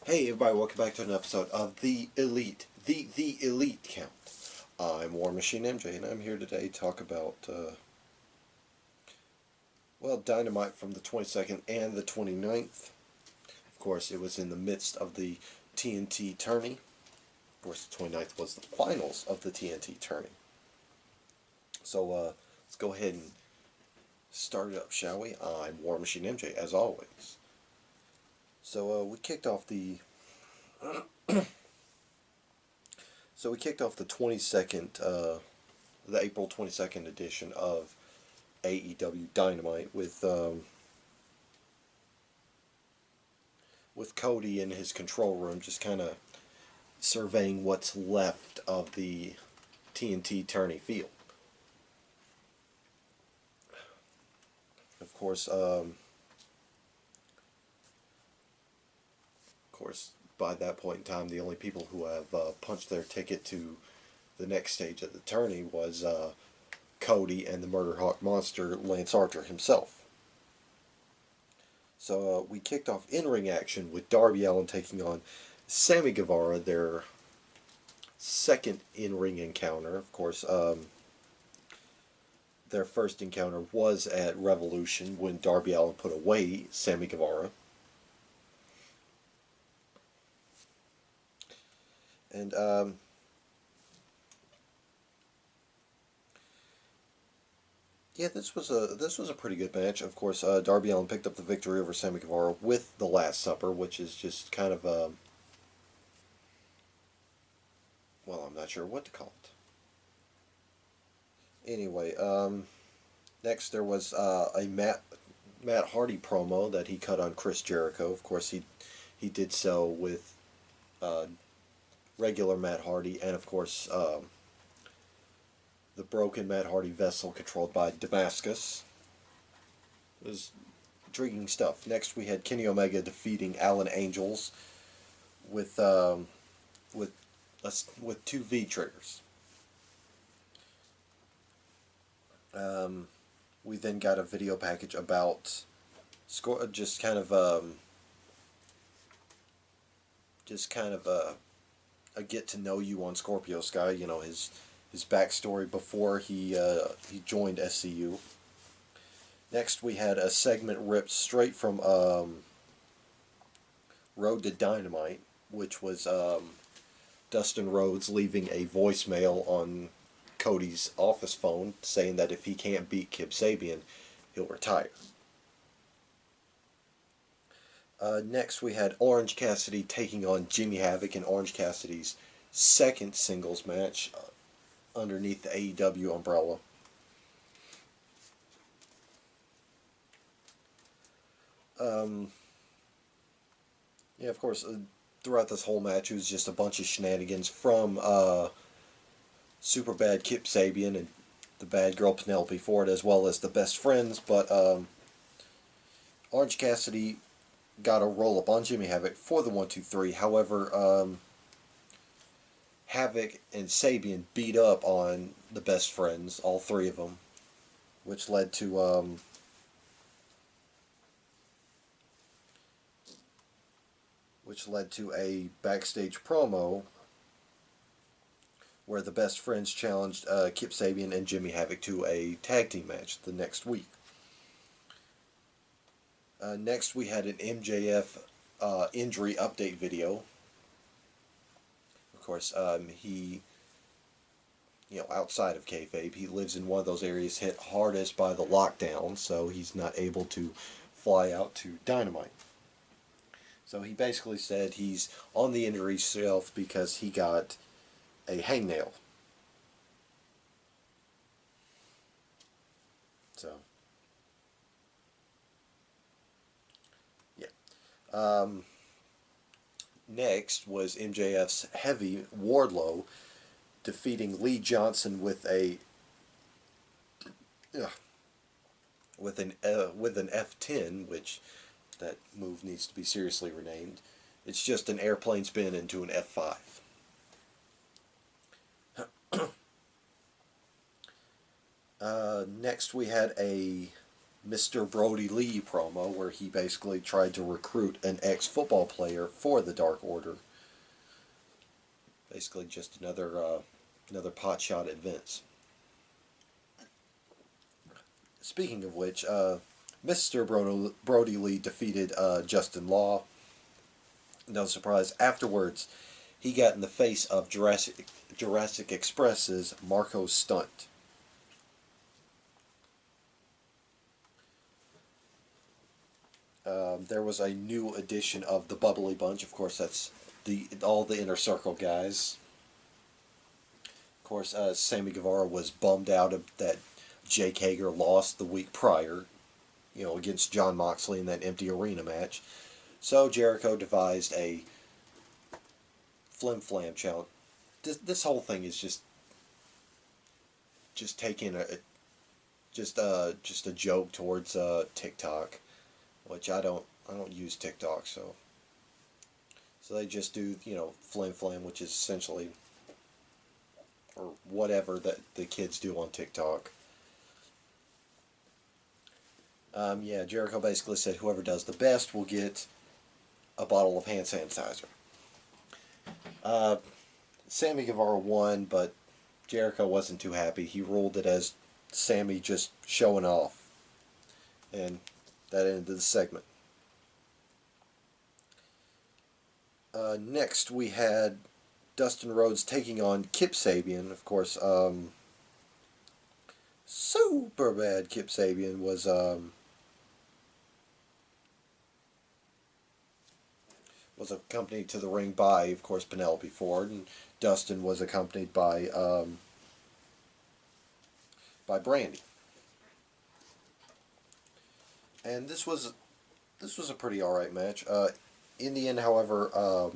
Hey everybody, welcome back to an episode of The Elite, the Elite Count. I'm War Machine MJ, and I'm here today to talk about, Dynamite from the 22nd and the 29th. Of course, it was in the midst of the TNT tourney. Of course, the 29th was the finals of the TNT tourney. So, let's go ahead and start it up, shall we? I'm War Machine MJ, as always. So, we kicked off the 22nd, the April 22nd edition of AEW Dynamite with Cody in his control room, just kind of surveying what's left of the TNT tourney field. Of course, by that point in time, the only people who have punched their ticket to the next stage of the tourney was Cody and the MurderHawk monster, Lance Archer himself. So we kicked off in-ring action with Darby Allin taking on Sammy Guevara, their second in-ring encounter. Of course, their first encounter was at Revolution when Darby Allin put away Sammy Guevara. And this was a pretty good match. Of course, Darby Allin picked up the victory over Sammy Guevara with the Last Supper, which is just kind of I'm not sure what to call it. Anyway, next there was a Matt Hardy promo that he cut on Chris Jericho. Of course, he did so with regular Matt Hardy, and of course the broken Matt Hardy vessel controlled by Damascus. It was intriguing stuff. Next, we had Kenny Omega defeating Alan Angels with two V triggers. We then got a video package about just kind of a get to know you on Scorpio Sky. You know, his backstory before he joined SCU. Next, we had a segment ripped straight from Road to Dynamite, which was Dustin Rhodes leaving a voicemail on Cody's office phone saying that if he can't beat Kip Sabian, he'll retire. Next, we had Orange Cassidy taking on Jimmy Havoc in Orange Cassidy's second singles match underneath the AEW umbrella. Of course, throughout this whole match, it was just a bunch of shenanigans from super bad Kip Sabian and the bad girl Penelope Ford, as well as the best friends. But Orange Cassidy got a roll up on Jimmy Havoc for the 1-2-3. However, Havoc and Sabian beat up on the best friends, all three of them, which led to a backstage promo where the best friends challenged Kip Sabian and Jimmy Havoc to a tag team match the next week. Next, we had an MJF injury update video. Of course, he, outside of kayfabe, he lives in one of those areas hit hardest by the lockdown, so he's not able to fly out to Dynamite. So he basically said he's on the injury shelf because he got a hangnail. So, yeah. Next was MJF's heavy Wardlow defeating Lee Johnson with an F10, which that move needs to be seriously renamed. It's just an airplane spin into an F5. Next we had a Mr. Brody Lee promo where he basically tried to recruit an ex-football player for the Dark Order. Basically just another pot shot at Vince. Speaking of which, Mr. Brody Lee defeated Justin Law. No surprise. Afterwards, he got in the face of Jurassic Express's Marco Stunt. There was a new edition of the Bubbly Bunch. Of course, that's all the Inner Circle guys. Of course, Sammy Guevara was bummed out that Jake Hager lost the week prior, against Jon Moxley in that empty arena match. So Jericho devised a Flim Flam challenge. This whole thing is just taking just a joke towards TikTok, which I don't use TikTok, so they just do Flim Flam, which is essentially or whatever that the kids do on TikTok. Yeah, Jericho basically said whoever does the best will get a bottle of hand sanitizer. Sammy Guevara won, but Jericho wasn't too happy. He ruled it as Sammy just showing off. And that ended the segment. Next, we had Dustin Rhodes taking on Kip Sabian. Of course, super bad Kip Sabian was accompanied to the ring by, of course, Penelope Ford, and Dustin was accompanied by Brandy. And this was a pretty alright match. In the end, however,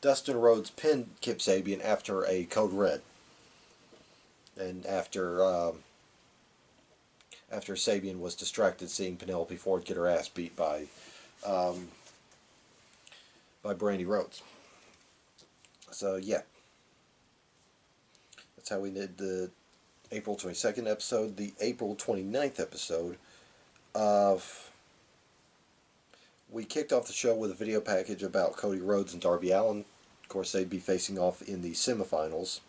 Dustin Rhodes pinned Kip Sabian after a Code Red, and after Sabian was distracted seeing Penelope Ford get her ass beat by Brandy Rhodes. So yeah, that's how we did the April 22nd episode. The April 29th episode of we kicked off the show with a video package about Cody Rhodes and Darby Allin. Of course, they'd be facing off in the semifinals,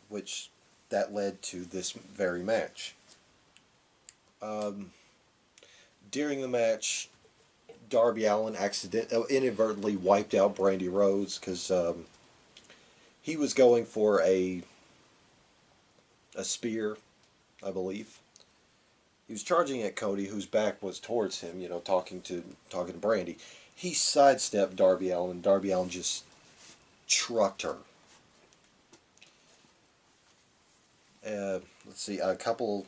which that led to this very match. During the match, Darby Allin inadvertently wiped out Brandy Rhodes because he was going for a spear, I believe. He was charging at Cody, whose back was towards him, talking to Brandy. He sidestepped Darby Allin. Darby Allin just trucked her. Let's see, a couple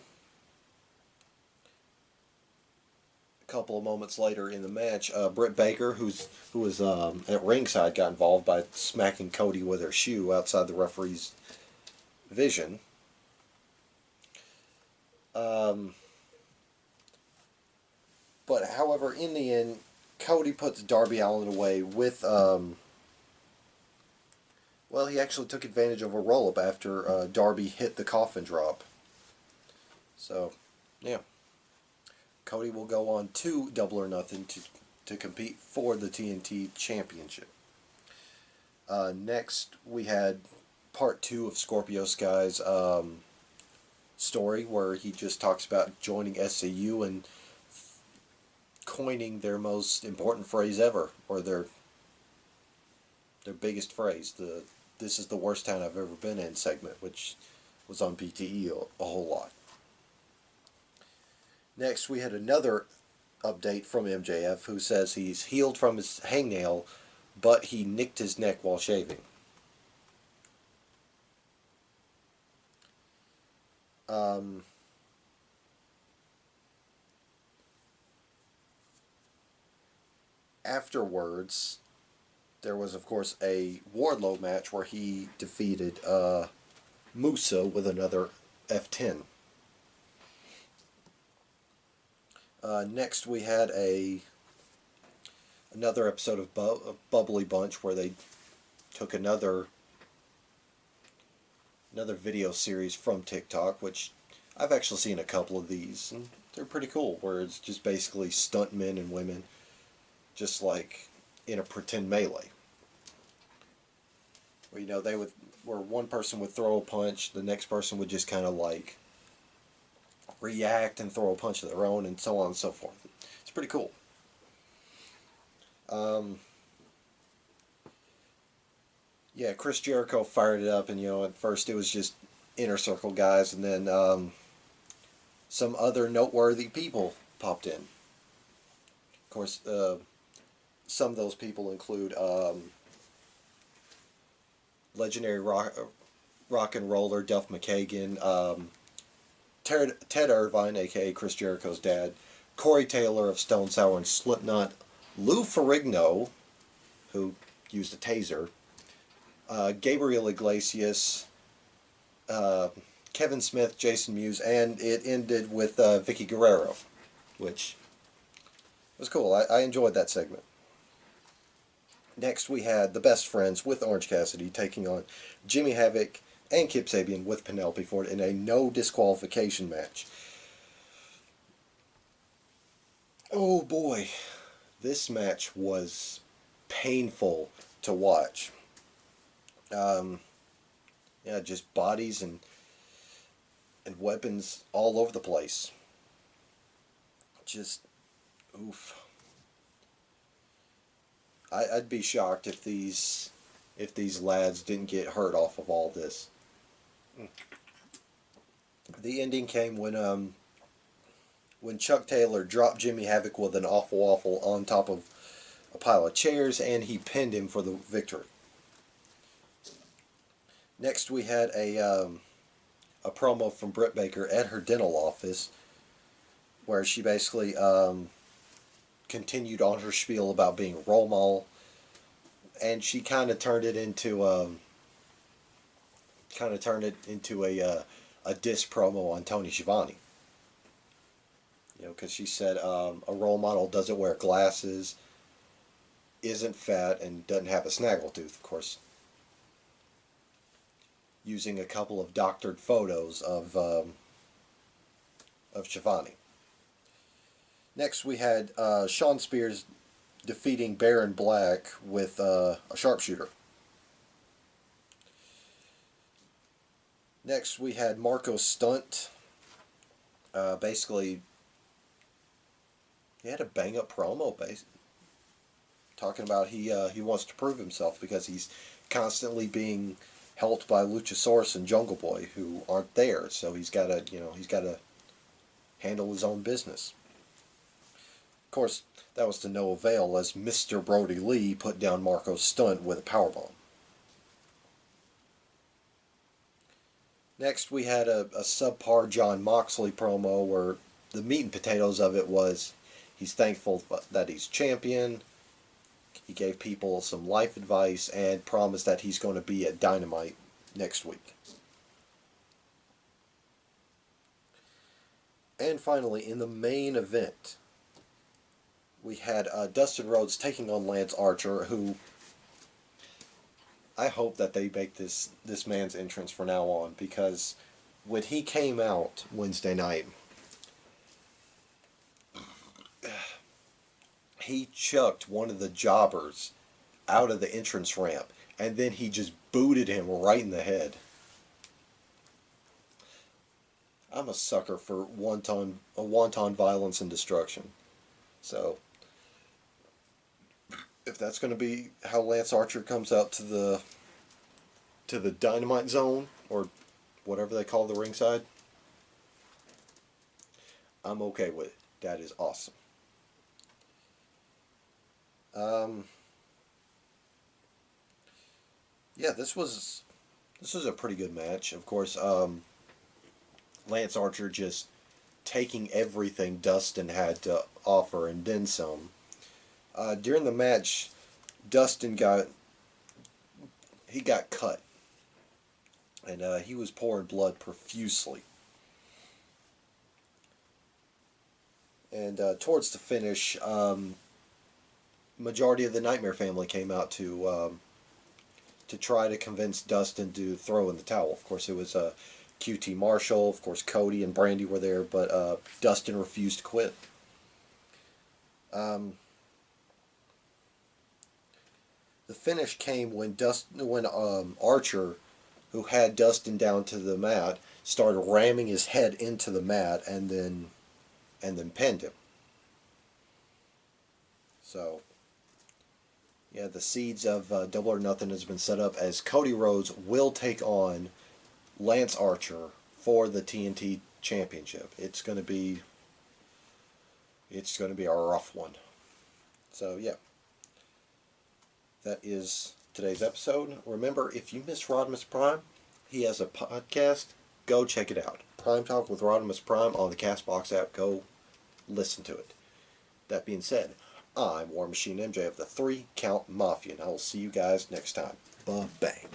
of moments later in the match, Britt Baker, who was at ringside, got involved by smacking Cody with her shoe outside the referee's vision. But however, in the end, Cody puts Darby Allin away with he actually took advantage of a roll-up after Darby hit the coffin drop. So, yeah. Cody will go on to Double or Nothing to compete for the TNT Championship. Next, we had part 2 of Scorpio Sky's story, where he just talks about joining SCU and coining their most important phrase ever, or their biggest phrase, "This is the worst town I've ever been in" segment, which was on PTE a whole lot. Next, we had another update from MJF, who says he's healed from his hangnail, but he nicked his neck while shaving. Afterwards, there was, of course, a Wardlow match where he defeated Musa with another F10. Next, we had another episode of Bubbly Bunch where they took another another video series from TikTok, which I've actually seen a couple of these, and they're pretty cool, where it's just basically stunt men and women, just like in a pretend melee. Where, where one person would throw a punch, the next person would just kind of like react and throw a punch of their own, and so on and so forth. It's pretty cool. Yeah, Chris Jericho fired it up, and at first it was just inner circle guys, and then some other noteworthy people popped in. Of course, some of those people include legendary rock and roller Duff McKagan, Ted Irvine, aka Chris Jericho's dad, Corey Taylor of Stone Sour and Slipknot, Lou Ferrigno, who used a taser, Gabriel Iglesias, Kevin Smith, Jason Mewes, and it ended with Vicky Guerrero, which was cool. I enjoyed that segment. Next, we had the Best Friends with Orange Cassidy taking on Jimmy Havoc and Kip Sabian with Penelope Ford in a no disqualification match. Oh boy, this match was painful to watch. Yeah, just bodies and weapons all over the place. Just oof. I'd be shocked if these lads didn't get hurt off of all this. The ending came when Chuck Taylor dropped Jimmy Havoc with an awful waffle on top of a pile of chairs, and he pinned him for the victory. Next, we had a promo from Britt Baker at her dental office, where she basically continued on her spiel about being a role model, and she kind of turned it into a diss promo on Tony Schiavone. Because she said a role model doesn't wear glasses, isn't fat, and doesn't have a snaggletooth, of course. Using a couple of doctored photos of Schiavone. Next, we had Shawn Spears defeating Baron Black with a sharpshooter. Next, we had Marco Stunt. Basically, he had a bang-up promo, talking about he wants to prove himself because he's constantly being helped by Luchasaurus and Jungle Boy, who aren't there. So he's got to handle his own business. Of course, that was to no avail, as Mr. Brody Lee put down Marco Stunt with a powerbomb. Next, we had a subpar Jon Moxley promo where the meat and potatoes of it was he's thankful that he's champion. He gave people some life advice and promised that he's going to be at Dynamite next week. And finally, in the main event, we had Dustin Rhodes taking on Lance Archer, who I hope that they make this man's entrance from now on, because when he came out Wednesday night, he chucked one of the jobbers out of the entrance ramp, and then he just booted him right in the head. I'm a sucker for wanton violence and destruction. So, if that's going to be how Lance Archer comes out to the Dynamite Zone, or whatever they call the ringside, I'm okay with it. That is awesome. Yeah, this was a pretty good match. Of course, Lance Archer just taking everything Dustin had to offer and then some. During the match, Dustin got cut, and he was pouring blood profusely. And towards the finish, majority of the Nightmare family came out to to try to convince Dustin to throw in the towel. Of course, it was QT Marshall, of course Cody and Brandy were there, but Dustin refused to quit. The finish came when Archer, who had Dustin down to the mat, started ramming his head into the mat and then pinned him. So, yeah, the seeds of Double or Nothing has been set up as Cody Rhodes will take on Lance Archer for the TNT Championship. It's going to be a rough one. So, yeah. That is today's episode. Remember, if you miss Rodimus Prime, he has a podcast. Go check it out. Prime Talk with Rodimus Prime on the CastBox app. Go listen to it. That being said, I'm War Machine MJ of the 3 Count Mafia, and I will see you guys next time. Ba-bang.